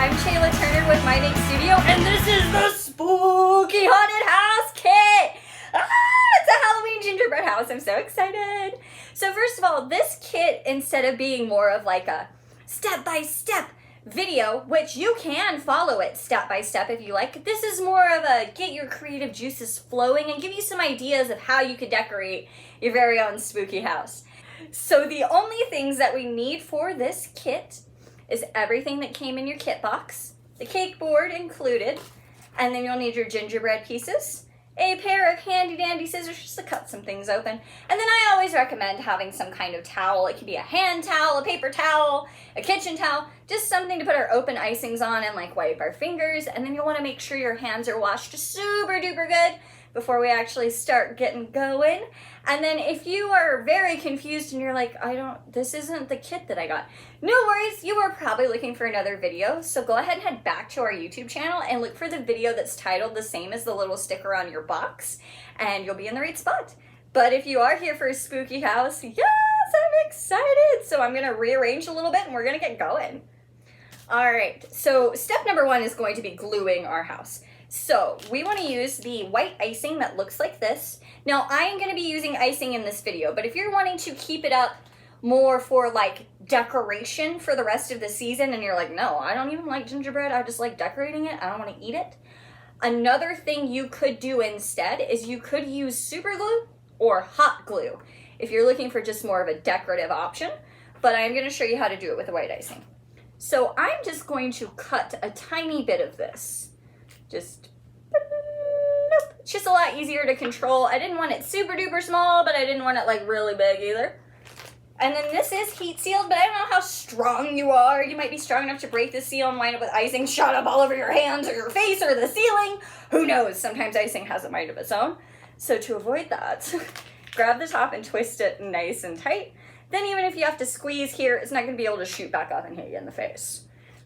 with my Make Studio, and this is the Spooky Haunted House Kit! It's a Halloween gingerbread house. I'm so excited. So first of all, this kit, instead of being more of like a step-by-step video, which you can follow it step-by-step if you like, this is more of a get your creative juices flowing and give you some ideas of how you could decorate your very own spooky house. So the only things that we need for this kit is everything that came in your kit box, the cake board included, and then you'll need your gingerbread pieces, a pair of handy dandy scissors just to cut some things open, and then I always recommend having some kind of towel. It could be a hand towel, a paper towel, a kitchen towel, just something to put our open icings on and like wipe our fingers, and then you'll want to make sure your hands are washed super duper good before we actually start getting going. And then if you are very confused and you're like, this isn't the kit that I got, no worries, you are probably looking for another video. So go ahead and head back to our YouTube channel and look for the video that's titled the same as the little sticker on your box, and you'll be in the right spot. But if you are here for a spooky house, yes, I'm excited. So I'm gonna rearrange a little bit and we're gonna get going. All right, so step number one is going to be gluing our house. So we want to use the white icing that looks like this. Now I am going to be using icing in this video, but if you're wanting to keep it up more for like decoration for the rest of the season and you're like, no, I don't even like gingerbread, I just like decorating it, I don't want to eat it. Another thing you could do instead is you could use super glue or hot glue if you're looking for just more of a decorative option, but I'm going to show you how to do it with the white icing. So I'm just going to cut a tiny bit of this. It's just a lot easier to control. I didn't want it super duper small, but I didn't want it like really big either. And then this is heat sealed, but I don't know how strong you are. You might be strong enough to break the seal and wind up with icing shot up all over your hands or your face or the ceiling. Who knows? Sometimes icing has a mind of its own. So to avoid that, grab the top and twist it nice and tight. Then even if you have to squeeze here, it's not going to be able to shoot back up and hit you in the face.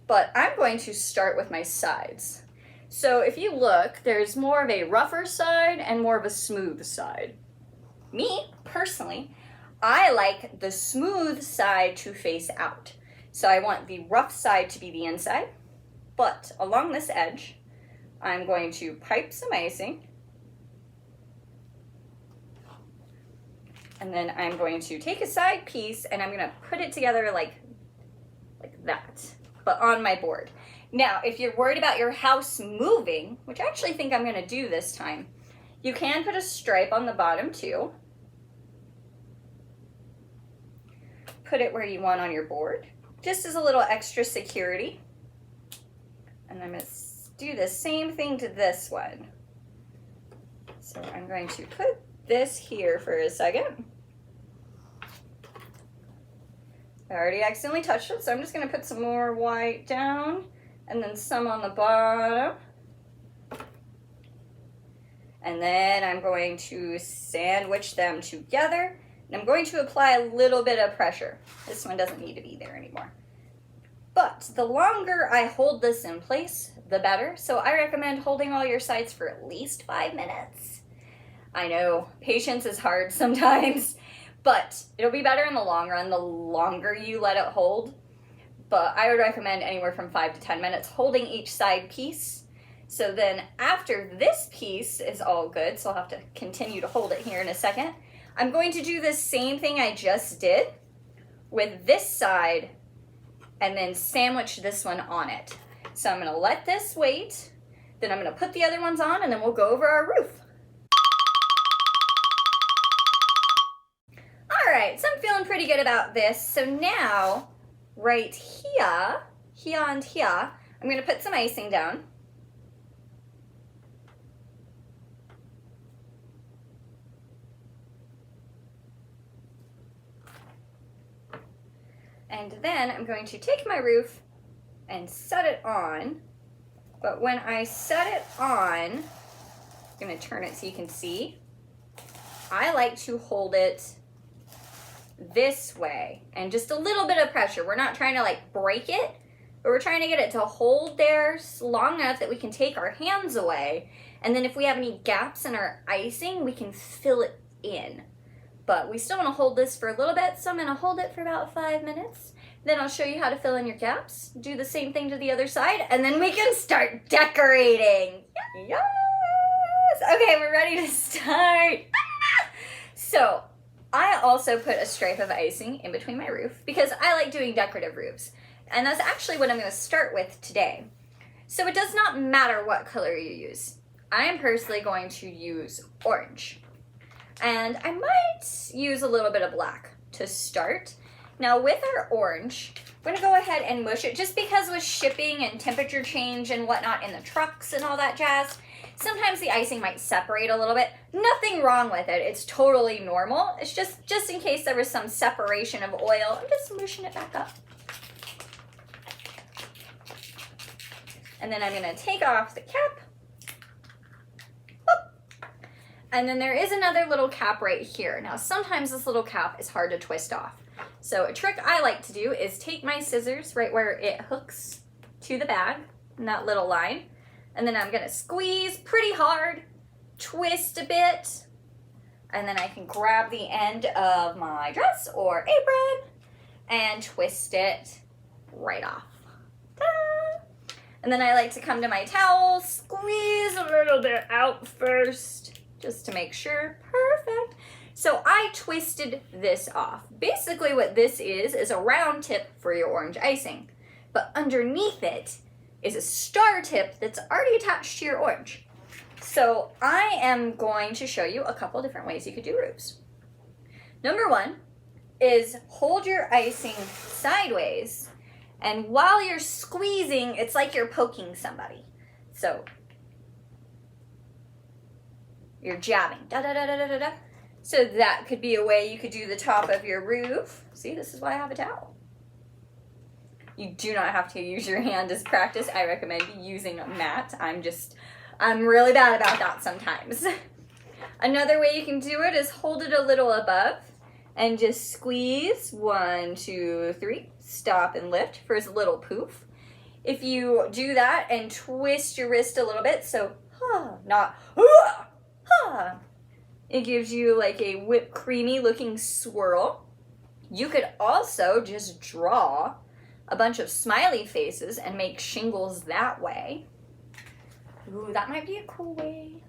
But I'm going to start with my sides. So if you look, there's more of a rougher side and more of a smooth side. Me, personally, I like the smooth side to face out. So I want the rough side to be the inside, but along this edge, I'm going to pipe some icing. And then I'm going to take a side piece and I'm gonna put it together like that, but on my board. Now, if you're worried about your house moving, which I actually think I'm going to do this time, you can put a stripe on the bottom too. Put it where you want on your board, just as a little extra security. And I'm going to do the same thing to this one. So I'm going to put this here for a second. I already accidentally touched it, so I'm just going to put some more white down. And then some on the bottom. And then I'm going to sandwich them together. And I'm going to apply a little bit of pressure. This one doesn't need to be there anymore. But the longer I hold this in place, the better. So I recommend holding all your sides for at least 5 minutes. I know, patience is hard sometimes, but it'll be better in the long run the longer you let it hold. But I would recommend anywhere from 5 to 10 minutes holding each side piece. So then after this piece is all good, so I'll have to continue to hold it here in a second, I'm going to do the same thing I just did with this side and then sandwich this one on it. So I'm going to let this wait, then I'm going to put the other ones on, and then we'll go over our roof. All right, so I'm feeling pretty good about this. So now, right here and here, I'm going to put some icing down. And then I'm going to take my roof and set it on. But when I set it on, I'm going to turn it so you can see. I like to hold it this way and just a little bit of pressure. We're not trying to like break it, but we're trying to get it to hold there long enough that we can take our hands away, and then if we have any gaps in our icing, we can fill it in. But we still want to hold this for a little bit, so I'm going to hold it for about 5 minutes. Then I'll show you how to fill in your gaps. Do the same thing to the other side, and then we can start decorating. Yes! Okay, we're ready to start. So, I also put a stripe of icing in between my roof because I like doing decorative roofs. And that's actually what I'm going to start with today. So it does not matter what color you use. I am personally going to use orange. And I might use a little bit of black to start. Now with our orange, we're going to go ahead and mush it just because with shipping and temperature change and whatnot in the trucks and all that jazz, sometimes the icing might separate a little bit. Nothing wrong with it. It's totally normal. It's just in case there was some separation of oil, I'm just mushing it back up. And then I'm going to take off the cap. Whoop. And then there is another little cap right here. Now sometimes this little cap is hard to twist off. So a trick I like to do is take my scissors right where it hooks to the bag, in that little line. And then I'm going to squeeze pretty hard, twist a bit, and then I can grab the end of my dress or apron and twist it right off. Ta-da! And then I like to come to my towel, squeeze a little bit out first, just to make sure. Perfect. So I twisted this off. Basically what this is a round tip for your orange icing. But underneath it is a star tip that's already attached to your orange. So I am going to show you a couple different ways you could do roofs. Number one is hold your icing sideways, and while you're squeezing, it's like you're poking somebody. So you're jabbing, da da da da da da. So that could be a way you could do the top of your roof. See, this is why I have a towel. You do not have to use your hand as practice. I recommend using a mat. I'm really bad about that sometimes. Another way you can do it is hold it a little above and just squeeze. 1, 2, 3. Stop and lift for a little poof. If you do that and twist your wrist a little bit, so not it gives you like a whipped creamy looking swirl. You could also just draw a bunch of smiley faces and make shingles that way. Ooh, that might be a cool way.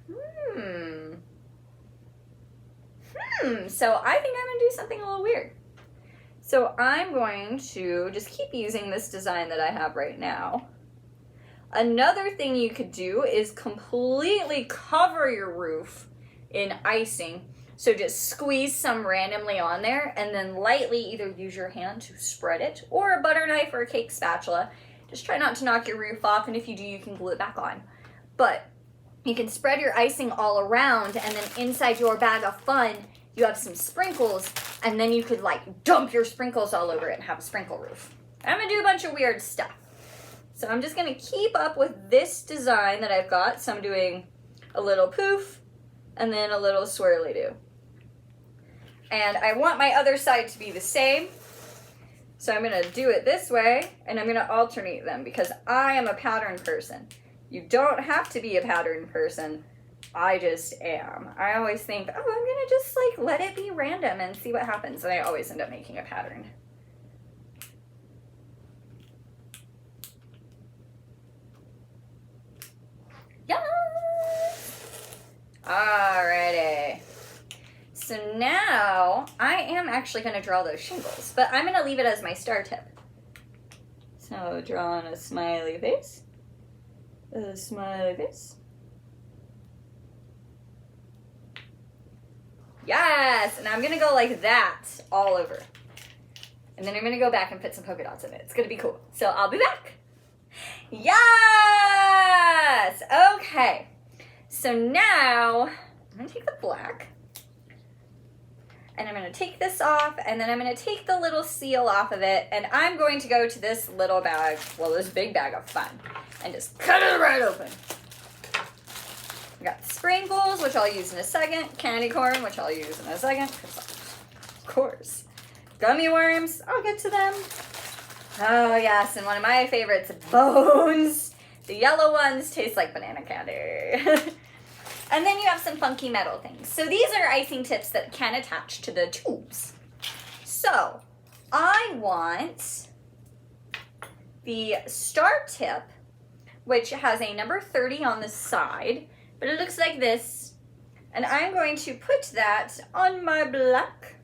So I think I'm gonna do something a little weird. So I'm going to just keep using this design that I have right now. Another thing you could do is completely cover your roof in icing. So just squeeze some randomly on there and then lightly either use your hand to spread it or a butter knife or a cake spatula. Just try not to knock your roof off, and if you do, you can glue it back on. But you can spread your icing all around, and then inside your bag of fun, you have some sprinkles, and then you could like dump your sprinkles all over it and have a sprinkle roof. I'm gonna do a bunch of weird stuff. So I'm just gonna keep up with this design that I've got. So I'm doing a little poof and then a little swirly-do. And I want my other side to be the same. So I'm gonna do it this way, and I'm gonna alternate them because I am a pattern person. You don't have to be a pattern person. I just am. I always think, oh, I'm gonna just like let it be random and see what happens. And I always end up making a pattern. Yes! Alrighty. So now I am actually gonna draw those shingles, but I'm gonna leave it as my star tip. So drawing a smiley face. A smiley face. Yes! And I'm gonna go like that all over. And then I'm gonna go back and put some polka dots in it. It's gonna be cool. So I'll be back. Yes! Okay. So now I'm gonna take the black and I'm gonna take this off, and then I'm gonna take the little seal off of it, and I'm going to go to this little bag, well, this big bag of fun, and just cut it right open. I got sprinkles, which I'll use in a second, candy corn, which I'll use in a second, of course. Gummy worms, I'll get to them. Oh yes, and one of my favorites, bones. The yellow ones taste like banana candy. And then you have some funky metal things. So these are icing tips that can attach to the tubes. So I want the star tip, which has a number 30 on the side, but it looks like this. And I'm going to put that on my black.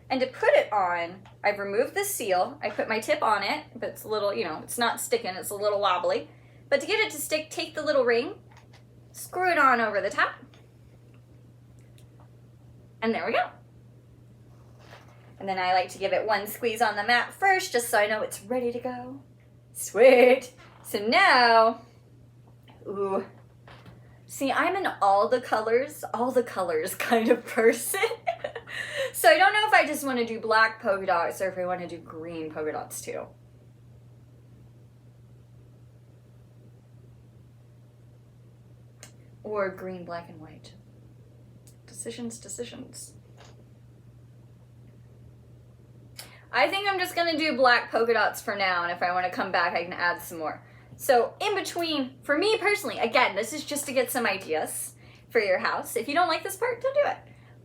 And to put it on, I've removed the seal. I put my tip on it, but it's a little, you know, it's not sticking, it's a little wobbly. But to get it to stick, take the little ring, screw it on over the top. And there we go. And then I like to give it one squeeze on the mat first, just so I know it's ready to go. Sweet. So now, ooh. See, I'm an all the colors kind of person. So I don't know if I just want to do black polka dots or if I want to do green polka dots too. Or green, black, and white. Decisions. I think I'm just gonna do black polka dots for now, and if I want to come back, I can add some more. So in between, for me personally, again, this is just to get some ideas for your house. If you don't like this part, don't do it.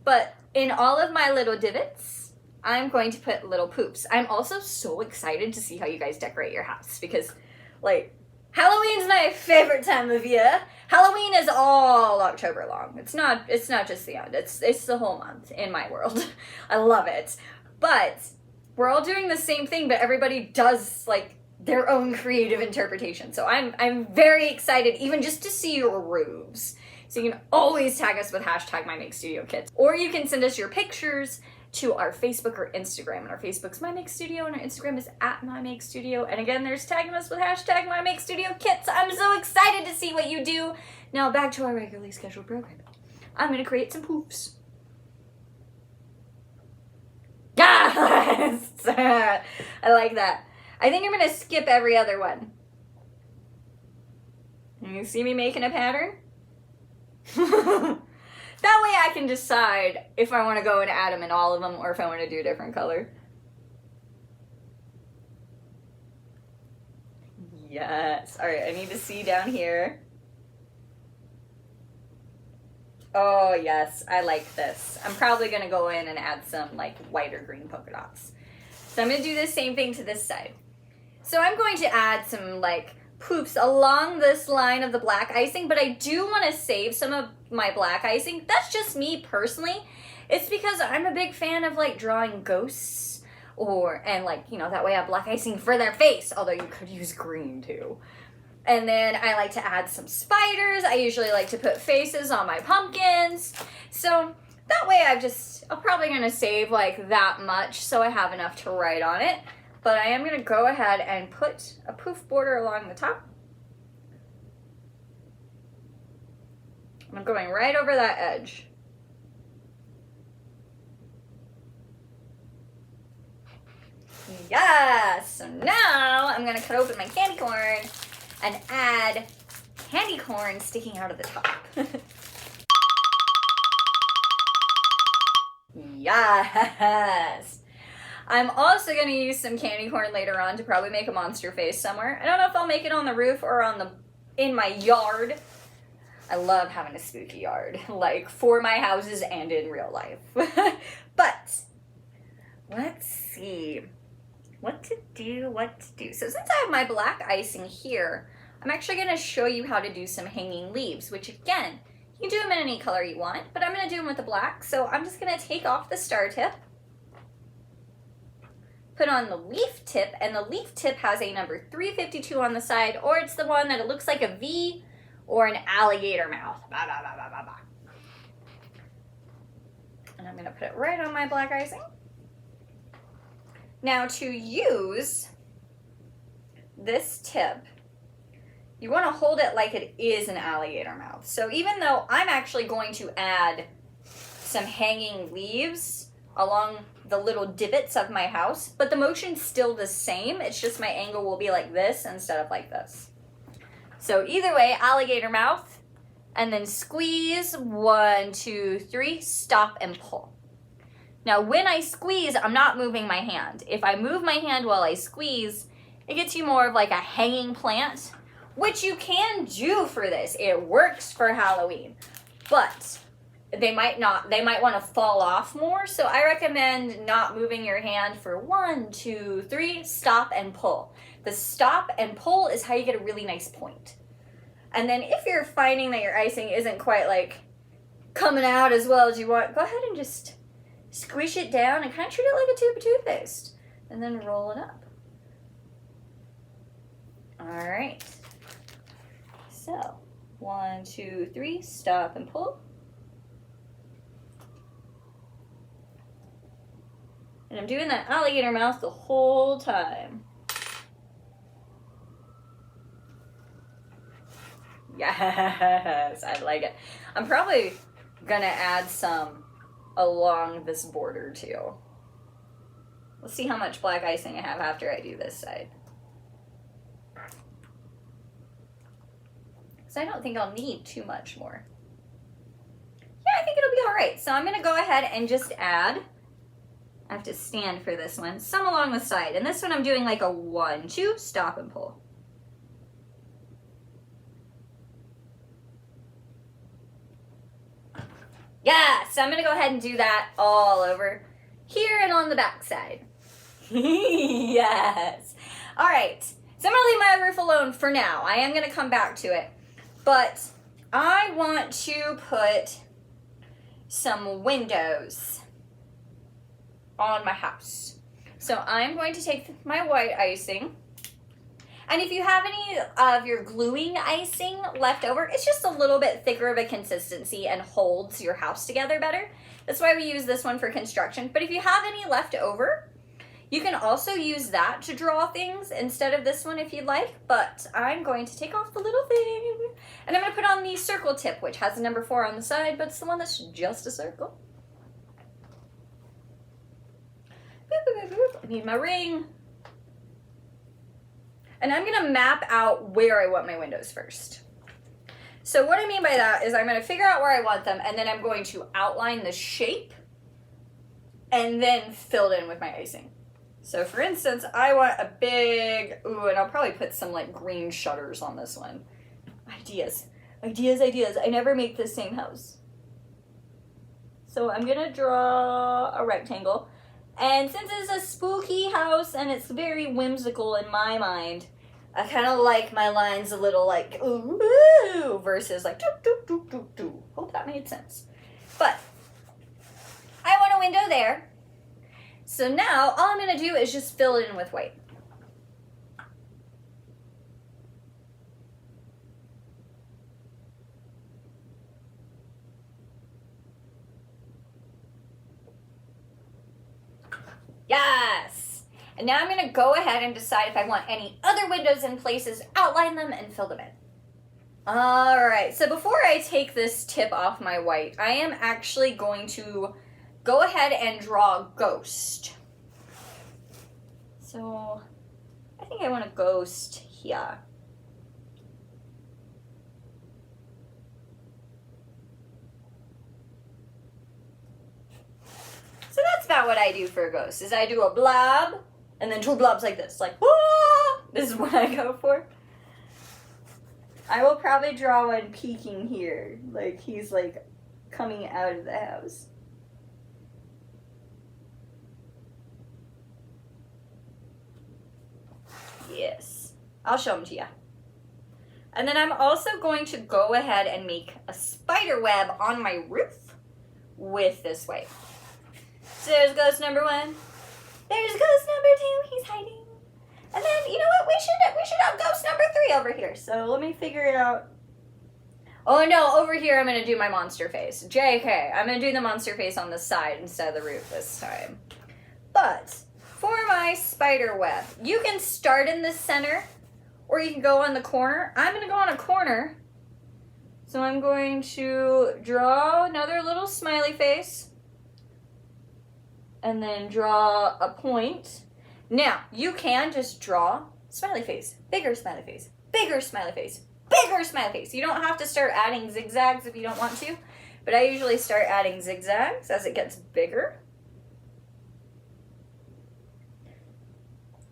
But in all of my little divots, I'm going to put little poops. I'm also so excited to see how you guys decorate your house because, like, Halloween's my favorite time of year. Halloween is all October long. It's not just the end. It's the whole month in my world. I love it. But we're all doing the same thing, but everybody does like their own creative interpretation. So I'm very excited even just to see your roofs. So you can always tag us with #MyMakeStudioKits. Or you can send us your pictures to our Facebook or Instagram. And our Facebook's MyMakeStudio and our Instagram is @MyMakeStudio. And again, there's tagging us with #MyMakeStudioKits. I'm so excited to see what you do. Now back to our regularly scheduled program. I'm gonna create some poofs. Yes! I like that. I think I'm gonna skip every other one. You see me making a pattern? That way I can decide if I want to go and add them in all of them or if I want to do a different color. Yes. All right, I need to see down here. Oh, yes, I like this. I'm probably going to go in and add some like white or green polka dots. So I'm going to do the same thing to this side. So I'm going to add some like poops along this line of the black icing, but I do want to save some of my black icing. That's just me personally. It's because I'm a big fan of like drawing ghosts and like, you know, that way I have black icing for their face, although you could use green too. And then I like to add some spiders. I usually like to put faces on my pumpkins. So that way I'm probably gonna save like that much so I have enough to write on it. But I am going to go ahead and put a poof border along the top. I'm going right over that edge. Yes! So now I'm going to cut open my candy corn and add candy corn sticking out of the top. Yes! I'm also going to use some candy corn later on to probably make a monster face somewhere. I don't know if I'll make it on the roof or in my yard. I love having a spooky yard, like for my houses and in real life. But let's see what to do. So since I have my black icing here, I'm actually going to show you how to do some hanging leaves, which again, you can do them in any color you want, but I'm going to do them with the black. So I'm just going to take off the star tip, put on the leaf tip, and the leaf tip has a number 352 on the side, or it's the one that it looks like a V or an alligator mouth. Bah, bah, bah, bah, bah, bah. And I'm going to put it right on my black icing. Now to use this tip, you want to hold it like it is an alligator mouth. So even though I'm actually going to add some hanging leaves along the little divots of my house, but the motion's still the same. It's just my angle will be like this instead of like this. So either way, alligator mouth, and then squeeze, 1, 2, 3, stop and pull. Now when I squeeze, I'm not moving my hand. If I move my hand while I squeeze, it gets you more of like a hanging plant, which you can do for this. It works for Halloween, but they might want to fall off more. So I recommend not moving your hand for 1, 2, 3, stop and pull. The stop and pull is how you get a really nice point. And then if you're finding that your icing isn't quite like coming out as well as you want, go ahead and just squish it down and kind of treat it like a tube of toothpaste. And then roll it up. All right. So 1, 2, 3, stop and pull. And I'm doing that alligator mouth the whole time. Yes, I like it. I'm probably gonna add some along this border too. We'll see how much black icing I have after I do this side. So I don't think I'll need too much more. Yeah, I think it'll be all right. So I'm gonna go ahead and just add, I have to stand for this one, some along the side. And this one I'm doing like a 1, 2, stop and pull. Yeah, so I'm gonna go ahead and do that all over here and on the back side. Yes. All right, so I'm gonna leave my roof alone for now. I am gonna come back to it, but I want to put some windows on my house. So I'm going to take my white icing, and if you have any of your gluing icing left over, it's just a little bit thicker of a consistency and holds your house together better. That's why we use this one for construction. But if you have any left over, you can also use that to draw things instead of this one if you'd like. But I'm going to take off the little thing, and I'm going to put on the circle tip, which has a number 4 on the side, but it's the one that's just a circle. I need my ring. And I'm gonna map out where I want my windows first. So what I mean by that is I'm gonna figure out where I want them, and then I'm going to outline the shape and then fill it in with my icing. So for instance, I want a big, and I'll probably put some like green shutters on this one. Ideas. I never make the same house. So I'm gonna draw a rectangle. And since it's a spooky house and it's very whimsical in my mind, I kind of like my lines a little like ooh versus like doo doo doo doo doo. Hope that made sense. But I want a window there. So now all I'm gonna do is just fill it in with white. Yes! And now I'm going to go ahead and decide if I want any other windows in places, outline them, and fill them in. Alright, so before I take this tip off my white, I am actually going to go ahead and draw a ghost. So, I think I want a ghost here. So that's about what I do for a ghost, is I do a blob, and then 2 blobs like this, like, ah! This is what I go for. I will probably draw one peeking here, like he's like coming out of the house. Yes, I'll show them to you. And then I'm also going to go ahead and make a spider web on my roof with this white. So there's ghost number 1. There's ghost number 2. He's hiding. And then, you know what? We should have ghost number 3 over here. So let me figure it out. Oh no, over here I'm going to do my monster face. JK, I'm going to do the monster face on the side instead of the roof this time. But for my spider web, you can start in the center or you can go on the corner. I'm going to go on a corner. So I'm going to draw another little smiley face. And then draw a point. Now, you can just draw smiley face, bigger smiley face, bigger smiley face, bigger smiley face. You don't have to start adding zigzags if you don't want to, but I usually start adding zigzags as it gets bigger.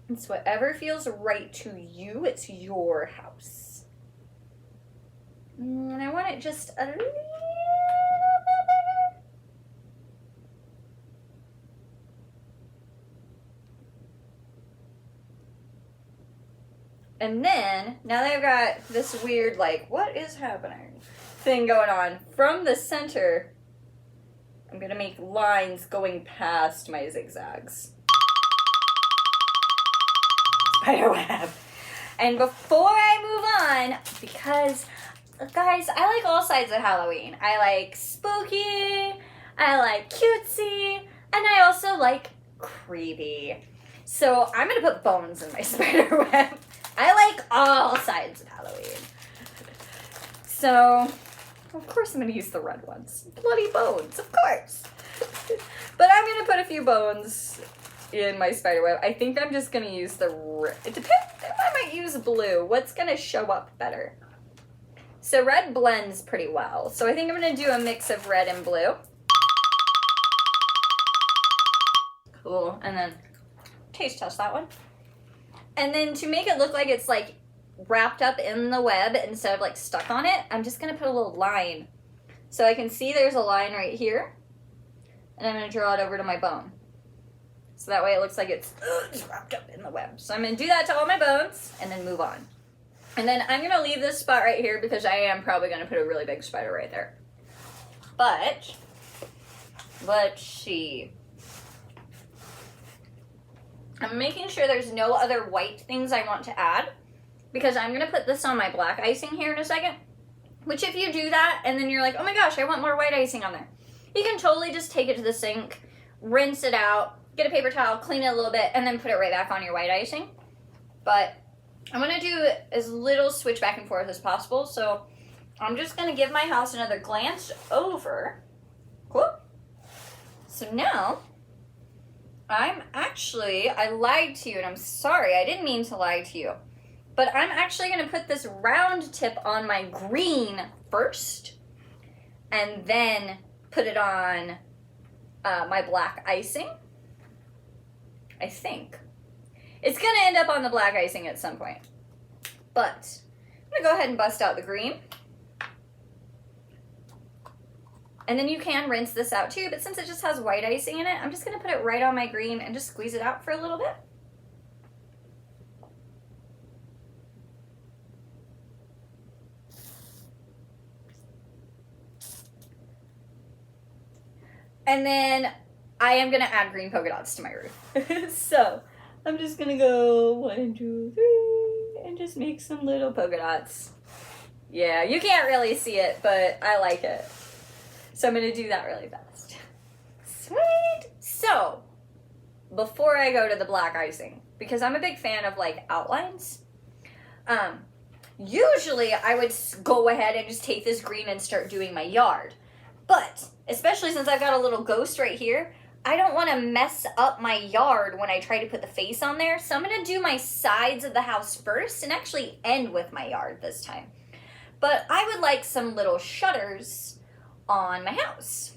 It's whatever feels right to you. It's your house. And I want it just a little bit bigger. And then, now that I've got this weird, like, what is happening thing going on, from the center, I'm going to make lines going past my zigzags. Spiderweb. And before I move on, because, guys, I like all sides of Halloween. I like spooky, I like cutesy, and I also like creepy. So I'm going to put bones in my spiderweb. I like all sides of Halloween. So, of course I'm going to use the red ones. Bloody bones, of course. But I'm going to put a few bones in my spiderweb. I think I'm just going to use the red. It depends if I might use blue. What's going to show up better? So red blends pretty well. So I think I'm going to do a mix of red and blue. Cool. And then taste test that one. And then to make it look like it's like wrapped up in the web instead of like stuck on it, I'm just going to put a little line. So I can see there's a line right here. And I'm going to draw it over to my bone. So that way it looks like it's wrapped up in the web. So I'm going to do that to all my bones and then move on. And then I'm going to leave this spot right here because I am probably going to put a really big spider right there. But let's see. I'm making sure there's no other white things I want to add because I'm going to put this on my black icing here in a second. Which if you do that and then you're like, oh my gosh, I want more white icing on there. You can totally just take it to the sink, rinse it out, get a paper towel, clean it a little bit, and then put it right back on your white icing. But I'm going to do as little switch back and forth as possible. So I'm just going to give my house another glance over. Cool. So now, I lied to you, and I'm sorry. I didn't mean to lie to you. But I'm actually going to put this round tip on my green first, and then put it on my black icing. I think. It's going to end up on the black icing at some point. But I'm going to go ahead and bust out the green. And then you can rinse this out too, but since it just has white icing in it, I'm just going to put it right on my green and just squeeze it out for a little bit. And then I am going to add green polka dots to my roof. So I'm just going to go 1, 2, 3 and just make some little polka dots. Yeah, you can't really see it, but I like it. So I'm going to do that really fast. Sweet! So, before I go to the black icing, because I'm a big fan of like outlines, usually I would go ahead and just take this green and start doing my yard. But, especially since I've got a little ghost right here, I don't want to mess up my yard when I try to put the face on there. So I'm going to do my sides of the house first and actually end with my yard this time. But I would like some little shutters on my house.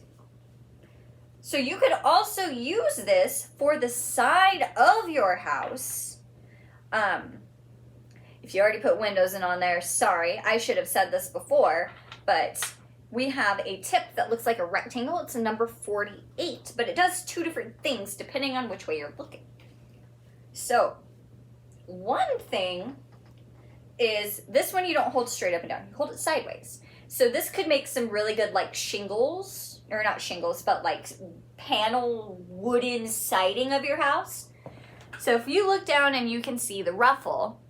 So you could also use this for the side of your house. If you already put windows in on there, sorry, I should have said this before, but we have a tip that looks like a rectangle. It's a number 48, but it does 2 different things depending on which way you're looking. So one thing is this one you don't hold straight up and down, you hold it sideways. So this could make some really good like shingles, or not shingles, but like panel wooden siding of your house. So if you look down and you can see the ruffle,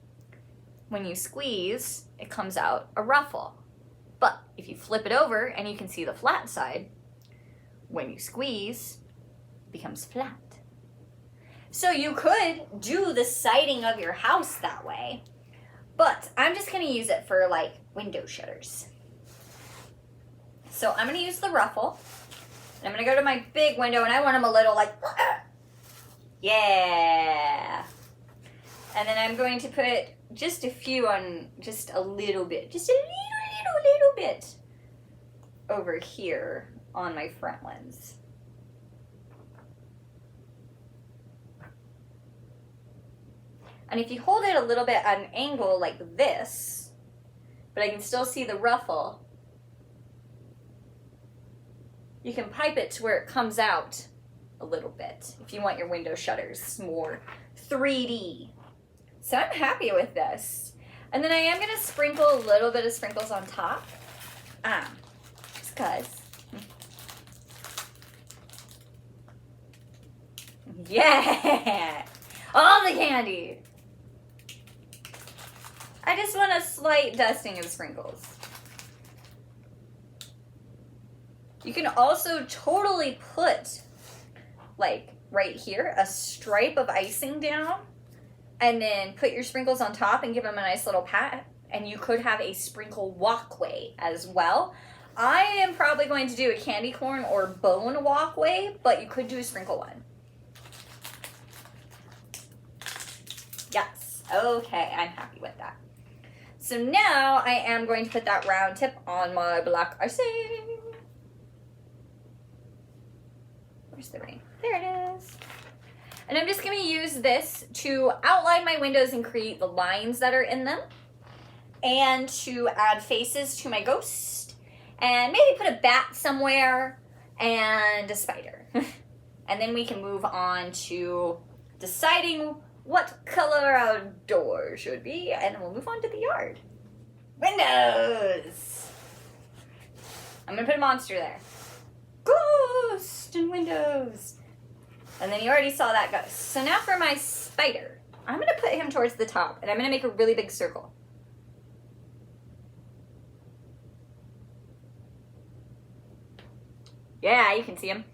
when you squeeze, it comes out a ruffle. But if you flip it over and you can see the flat side, when you squeeze, it becomes flat. So you could do the siding of your house that way, but I'm just going to use it for like window shutters. So I'm going to use the ruffle. I'm going to go to my big window, and I want them a little like, yeah. And then I'm going to put just a few on, just a little bit, just a little bit over here on my front lens. And if you hold it a little bit at an angle like this, but I can still see the ruffle, you can pipe it to where it comes out a little bit if you want your window shutters more 3D. So I'm happy with this. And then I am going to sprinkle a little bit of sprinkles on top. Just because. Yeah! All the candy! I just want a slight dusting of sprinkles. You can also totally put, like, right here, a stripe of icing down, and then put your sprinkles on top and give them a nice little pat, and you could have a sprinkle walkway as well. I am probably going to do a candy corn or bone walkway, but you could do a sprinkle one. Yes, okay, I'm happy with that. So now I am going to put that round tip on my black icing. Where's the ring? There it is. And I'm just going to use this to outline my windows and create the lines that are in them. And to add faces to my ghost. And maybe put a bat somewhere and a spider. And then we can move on to deciding what color our door should be, and then we'll move on to the yard. Windows! I'm gonna put a monster there. Ghost and windows. And then you already saw that ghost. So now for my spider. I'm gonna put him towards the top, and I'm gonna make a really big circle. Yeah, you can see him.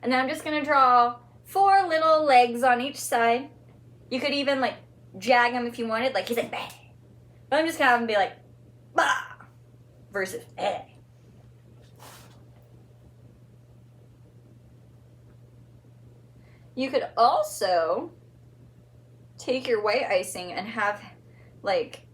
And then I'm just gonna draw 4 little legs on each side. You could even, like, jag him if you wanted. Like, he's like, bah. But I'm just gonna have him be like, bah, versus, eh. You could also take your white icing and have, like,